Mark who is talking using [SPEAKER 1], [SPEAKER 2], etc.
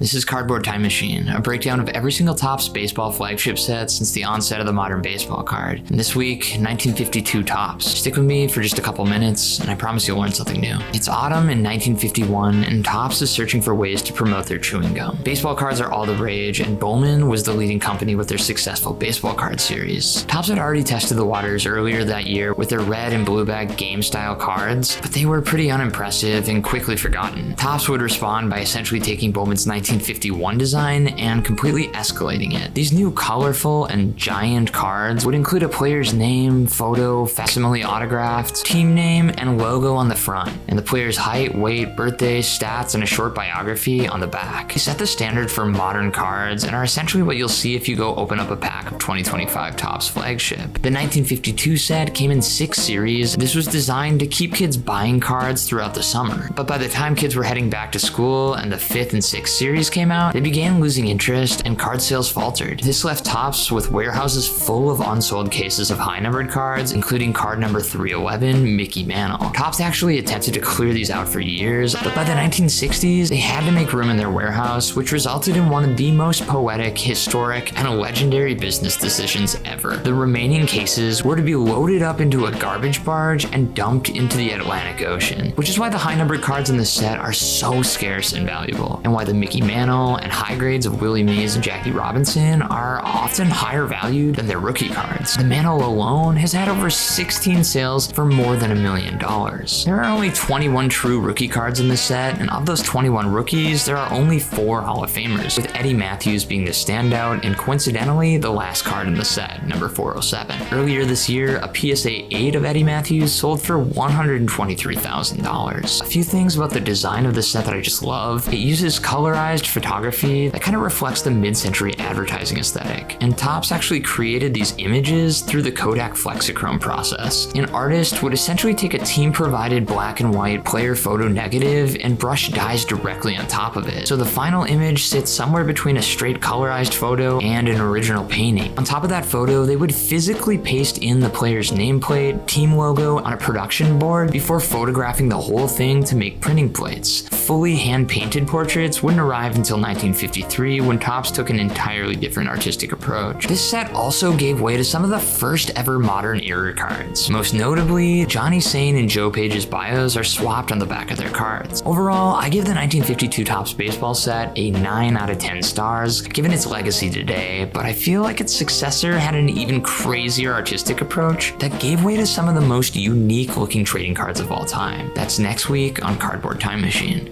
[SPEAKER 1] This is Cardboard Time Machine, a breakdown of every single Topps baseball flagship set since the onset of the modern baseball card. And this week, 1952 Topps. Stick with me for just a couple minutes, and I promise you'll learn something new. It's autumn in 1951, and Topps is searching for ways to promote their chewing gum. Baseball cards are all the rage, and Bowman was the leading company with their successful baseball card series. Topps had already tested the waters earlier that year with their red and blue bag game-style cards, but they were pretty unimpressive and quickly forgotten. Topps would respond by essentially taking Bowman's 1951 design and completely escalating it. These new colorful and giant cards would include a player's name, photo, facsimile autographed, team name, and logo on the front, and the player's height, weight, birthday, stats, and a short biography on the back. They set the standard for modern cards and are essentially what you'll see if you go open up a pack of 2025 Topps flagship. The 1952 set came in 6 series. This was designed to keep kids buying cards throughout the summer, but by the time kids were heading back to school and the 5th and 6th series came out, they began losing interest and card sales faltered. This left Topps with warehouses full of unsold cases of high-numbered cards, including card number 311, Mickey Mantle. Topps actually attempted to clear these out for years, but by the 1960s, they had to make room in their warehouse, which resulted in one of the most poetic, historic, and legendary business decisions ever. The remaining cases were to be loaded up into a garbage barge and dumped into the Atlantic Ocean, which is why the high-numbered cards in this set are so scarce and valuable, and why the Mickey Mantle and high grades of Willie Mays and Jackie Robinson are often higher valued than their rookie cards. The Mantle alone has had over 16 sales for more than $1 million. There are only 21 true rookie cards in this set, and of those 21 rookies, there are only 4 Hall of Famers, with Eddie Mathews being the standout and coincidentally the last card in the set, number 407. Earlier this year, a PSA 8 of Eddie Mathews sold for $123,000. A few things about the design of the set that I just love. It uses colorized photography that kind of reflects the mid-century advertising aesthetic, and Topps actually created these images through the Kodak Flexichrome process. An artist would essentially take a team-provided black and white player photo negative and brush dyes directly on top of it, so the final image sits somewhere between a straight colorized photo and an original painting. On top of that photo, they would physically paste in the player's nameplate, team logo on a production board before photographing the whole thing to make printing plates. Fully hand-painted portraits wouldn't arrive until 1953, when Topps took an entirely different artistic approach. This set also gave way to some of the first ever modern era cards. Most notably, Johnny Sain and Joe Page's bios are swapped on the back of their cards. Overall, I give the 1952 Topps baseball set a 9 out of 10 stars, given its legacy today, but I feel like its successor had an even crazier artistic approach that gave way to some of the most unique looking trading cards of all time. That's next week on Cardboard Time Machine.